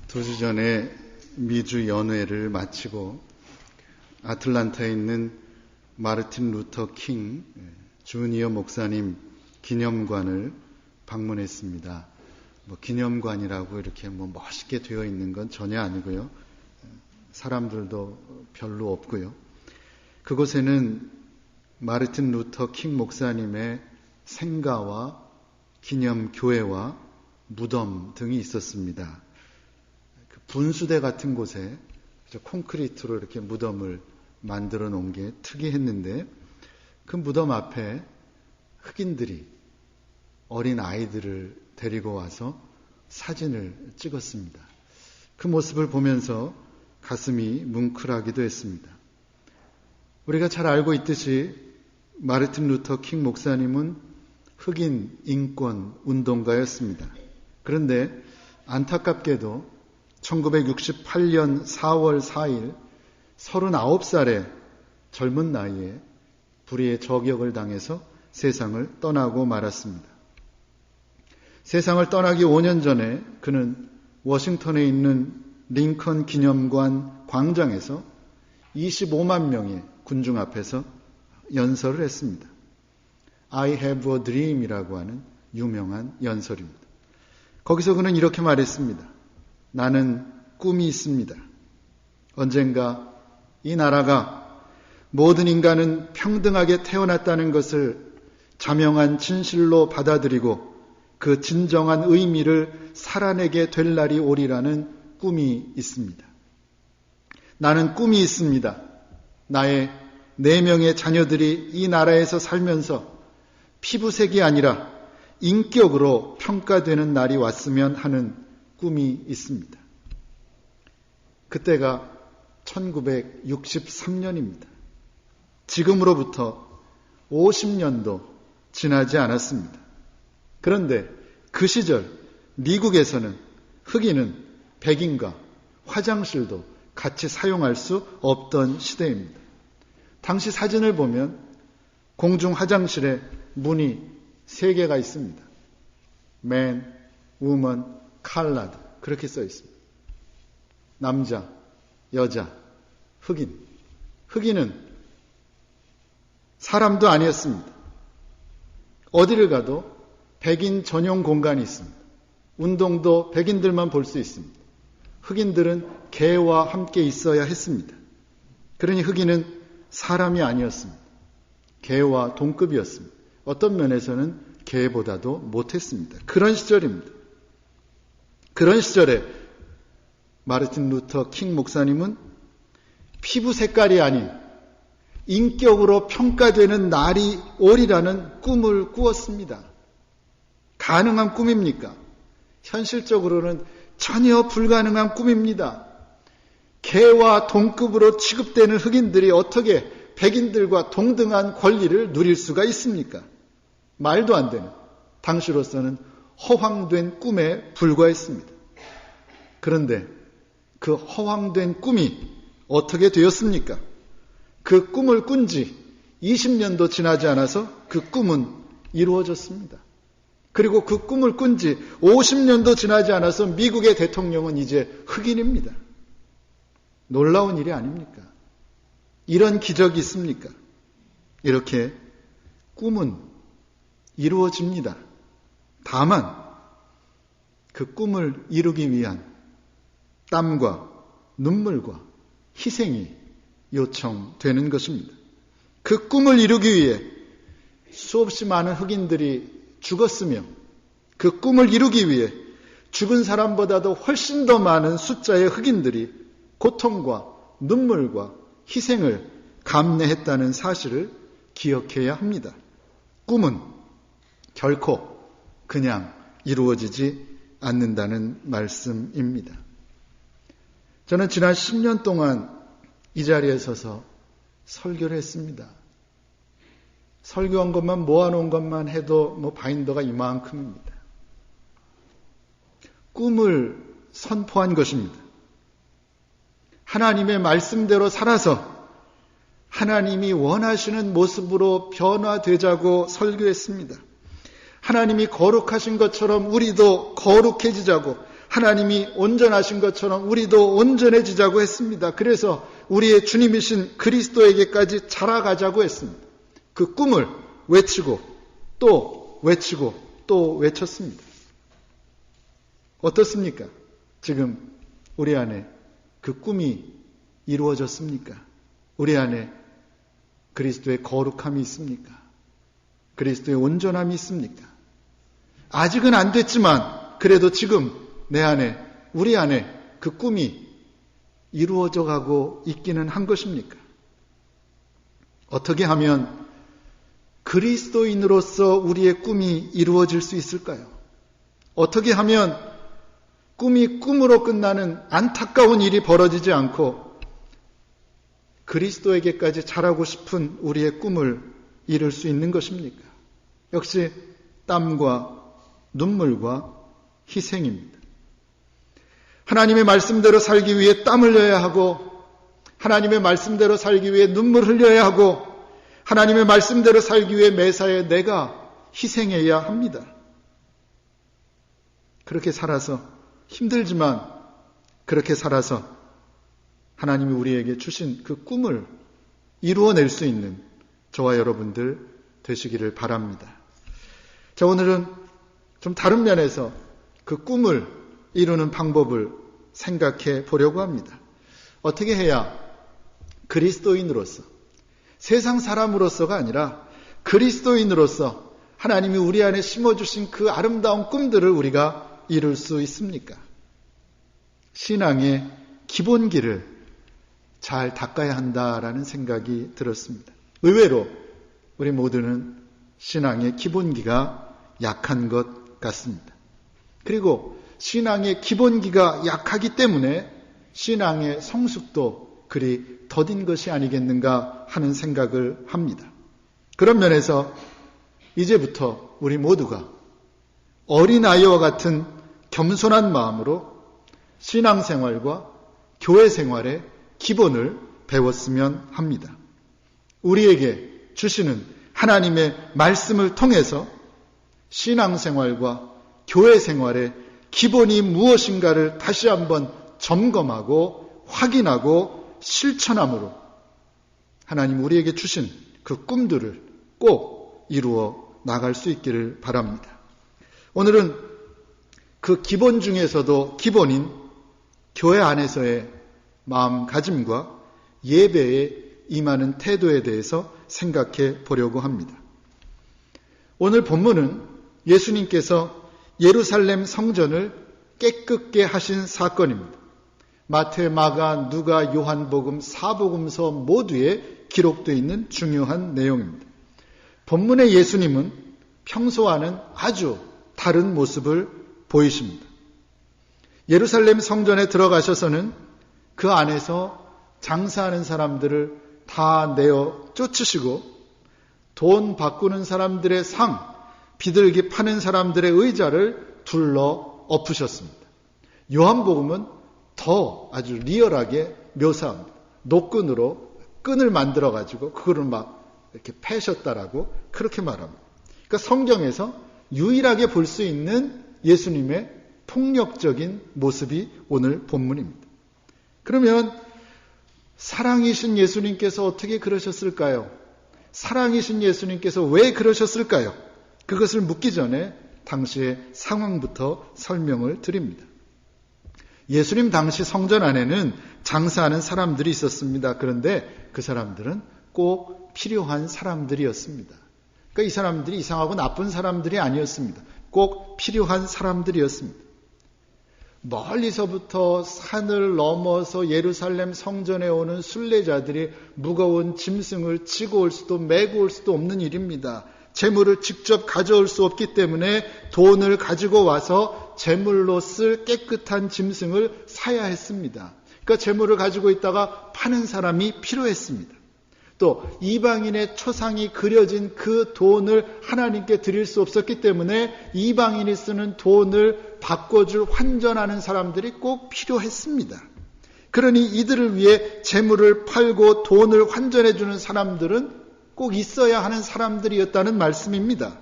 두 주 전에 미주 연회를 마치고 아틀란타에 있는 마르틴 루터 킹 주니어 목사님 기념관을 방문했습니다. 기념관이라고 이렇게 멋있게 되어 있는 건 전혀 아니고요. 사람들도 별로 없고요. 그곳에는 마르틴 루터 킹 목사님의 생가와 기념교회와 무덤 등이 있었습니다. 그 분수대 같은 곳에 콘크리트로 이렇게 무덤을 만들어 놓은 게 특이했는데, 그 무덤 앞에 흑인들이 어린 아이들을 데리고 와서 사진을 찍었습니다. 그 모습을 보면서 가슴이 뭉클하기도 했습니다. 우리가 잘 알고 있듯이 마르틴 루터 킹 목사님은 흑인 인권 운동가였습니다. 그런데 안타깝게도 1968년 4월 4일 39살의 젊은 나이에 불의의 저격을 당해서 세상을 떠나고 말았습니다. 세상을 떠나기 5년 전에 그는 워싱턴에 있는 링컨 기념관 광장에서 25만 명의 군중 앞에서 연설을 했습니다. I have a dream이라고 하는 유명한 연설입니다. 거기서 그는 이렇게 말했습니다. 나는 꿈이 있습니다. 언젠가 이 나라가 모든 인간은 평등하게 태어났다는 것을 자명한 진실로 받아들이고 그 진정한 의미를 살아내게 될 날이 오리라는 꿈이 있습니다. 나는 꿈이 있습니다. 나의 4명의 자녀들이 이 나라에서 살면서 피부색이 아니라 인격으로 평가되는 날이 왔으면 하는 꿈이 있습니다. 그때가 1963년입니다. 지금으로부터 50년도 지나지 않았습니다. 그런데 그 시절 미국에서는 흑인은 백인과 화장실도 같이 사용할 수 없던 시대입니다. 당시 사진을 보면 공중 화장실에 문이 3개가 있습니다. Man, Woman, Colored 그렇게 써 있습니다. 남자, 여자, 흑인. 흑인은 사람도 아니었습니다. 어디를 가도 백인 전용 공간이 있습니다. 운동도 백인들만 볼 수 있습니다. 흑인들은 개와 함께 있어야 했습니다. 그러니 흑인은 사람이 아니었습니다. 개와 동급이었습니다. 어떤 면에서는 개보다도 못했습니다. 그런 시절입니다. 그런 시절에 마르틴 루터 킹 목사님은 피부 색깔이 아닌 인격으로 평가되는 날이 오리라는 꿈을 꾸었습니다. 가능한 꿈입니까? 현실적으로는 전혀 불가능한 꿈입니다. 개와 동급으로 취급되는 흑인들이 어떻게 백인들과 동등한 권리를 누릴 수가 있습니까? 말도 안 되는, 당시로서는 허황된 꿈에 불과했습니다. 그런데 그 허황된 꿈이 어떻게 되었습니까? 그 꿈을 꾼 지 20년도 지나지 않아서 그 꿈은 이루어졌습니다. 그리고 그 꿈을 꾼 지 50년도 지나지 않아서 미국의 대통령은 이제 흑인입니다. 놀라운 일이 아닙니까? 이런 기적이 있습니까? 이렇게 꿈은 이루어집니다. 다만 그 꿈을 이루기 위한 땀과 눈물과 희생이 요청되는 것입니다. 그 꿈을 이루기 위해 수없이 많은 흑인들이 죽었으며 그 꿈을 이루기 위해 죽은 사람보다도 훨씬 더 많은 숫자의 흑인들이 고통과 눈물과 희생을 감내했다는 사실을 기억해야 합니다. 꿈은 결코 그냥 이루어지지 않는다는 말씀입니다. 저는 지난 10년 동안 이 자리에 서서 설교를 했습니다. 설교한 것만 모아놓은 것만 해도 바인더가 이만큼입니다. 꿈을 선포한 것입니다. 하나님의 말씀대로 살아서 하나님이 원하시는 모습으로 변화되자고 설교했습니다. 하나님이 거룩하신 것처럼 우리도 거룩해지자고, 하나님이 온전하신 것처럼 우리도 온전해지자고 했습니다. 그래서 우리의 주님이신 그리스도에게까지 자라가자고 했습니다. 그 꿈을 외치고 또 외치고 또 외쳤습니다. 어떻습니까? 지금 우리 안에 그 꿈이 이루어졌습니까? 우리 안에 그리스도의 거룩함이 있습니까? 그리스도의 온전함이 있습니까? 아직은 안 됐지만 그래도 지금 내 안에, 우리 안에 그 꿈이 이루어져 가고 있기는 한 것입니까? 어떻게 하면 그리스도인으로서 우리의 꿈이 이루어질 수 있을까요? 어떻게 하면 꿈이 꿈으로 끝나는 안타까운 일이 벌어지지 않고 그리스도에게까지 자라고 싶은 우리의 꿈을 이룰 수 있는 것입니까? 역시 땀과 눈물과 희생입니다. 하나님의 말씀대로 살기 위해 땀 흘려야 하고, 하나님의 말씀대로 살기 위해 눈물 흘려야 하고, 하나님의 말씀대로 살기 위해 매사에 내가 희생해야 합니다. 그렇게 살아서, 힘들지만 그렇게 살아서 하나님이 우리에게 주신 그 꿈을 이루어낼 수 있는 저와 여러분들 되시기를 바랍니다. 자, 오늘은 좀 다른 면에서 그 꿈을 이루는 방법을 생각해 보려고 합니다. 어떻게 해야 그리스도인으로서, 세상 사람으로서가 아니라 그리스도인으로서 하나님이 우리 안에 심어주신 그 아름다운 꿈들을 우리가 이룰 수 있습니까? 신앙의 기본기를 잘 닦아야 한다라는 생각이 들었습니다. 의외로 우리 모두는 신앙의 기본기가 약한 것 같습니다. 그리고 신앙의 기본기가 약하기 때문에 신앙의 성숙도 그리 더딘 것이 아니겠는가 하는 생각을 합니다. 그런 면에서 이제부터 우리 모두가 어린아이와 같은 겸손한 마음으로 신앙생활과 교회생활의 기본을 배웠으면 합니다. 우리에게 주시는 하나님의 말씀을 통해서 신앙생활과 교회생활의 기본이 무엇인가를 다시 한번 점검하고 확인하고 실천함으로 하나님 우리에게 주신 그 꿈들을 꼭 이루어 나갈 수 있기를 바랍니다. 오늘은 그 기본 중에서도 기본인 교회 안에서의 마음가짐과 예배에 임하는 태도에 대해서 생각해 보려고 합니다. 오늘 본문은 예수님께서 예루살렘 성전을 깨끗게 하신 사건입니다. 마태, 마가, 누가, 요한복음, 사복음서 모두에 기록되어 있는 중요한 내용입니다. 본문의 예수님은 평소와는 아주 다른 모습을 보이십니다. 예루살렘 성전에 들어가셔서는 그 안에서 장사하는 사람들을 다 내어 쫓으시고 돈 바꾸는 사람들의 상, 비둘기 파는 사람들의 의자를 둘러 엎으셨습니다. 요한복음은 더 아주 리얼하게 묘사합니다. 노끈으로 끈을 만들어가지고 그거를 막 이렇게 패셨다라고 그렇게 말합니다. 그러니까 성경에서 유일하게 볼 수 있는 예수님의 폭력적인 모습이 오늘 본문입니다. 그러면 사랑이신 예수님께서 어떻게 그러셨을까요? 사랑이신 예수님께서 왜 그러셨을까요? 그것을 묻기 전에 당시의 상황부터 설명을 드립니다. 예수님 당시 성전 안에는 장사하는 사람들이 있었습니다. 그런데 그 사람들은 꼭 필요한 사람들이었습니다. 그러니까 이 사람들이 이상하고 나쁜 사람들이 아니었습니다. 꼭 필요한 사람들이었습니다. 멀리서부터 산을 넘어서 예루살렘 성전에 오는 순례자들이 무거운 짐승을 지고 올 수도 메고 올 수도 없는 일입니다. 재물을 직접 가져올 수 없기 때문에 돈을 가지고 와서 재물로 쓸 깨끗한 짐승을 사야 했습니다. 그러니까 재물을 가지고 있다가 파는 사람이 필요했습니다. 또 이방인의 초상이 그려진 그 돈을 하나님께 드릴 수 없었기 때문에 이방인이 쓰는 돈을 바꿔줄 환전하는 사람들이 꼭 필요했습니다. 그러니 이들을 위해 재물을 팔고 돈을 환전해주는 사람들은 꼭 있어야 하는 사람들이었다는 말씀입니다.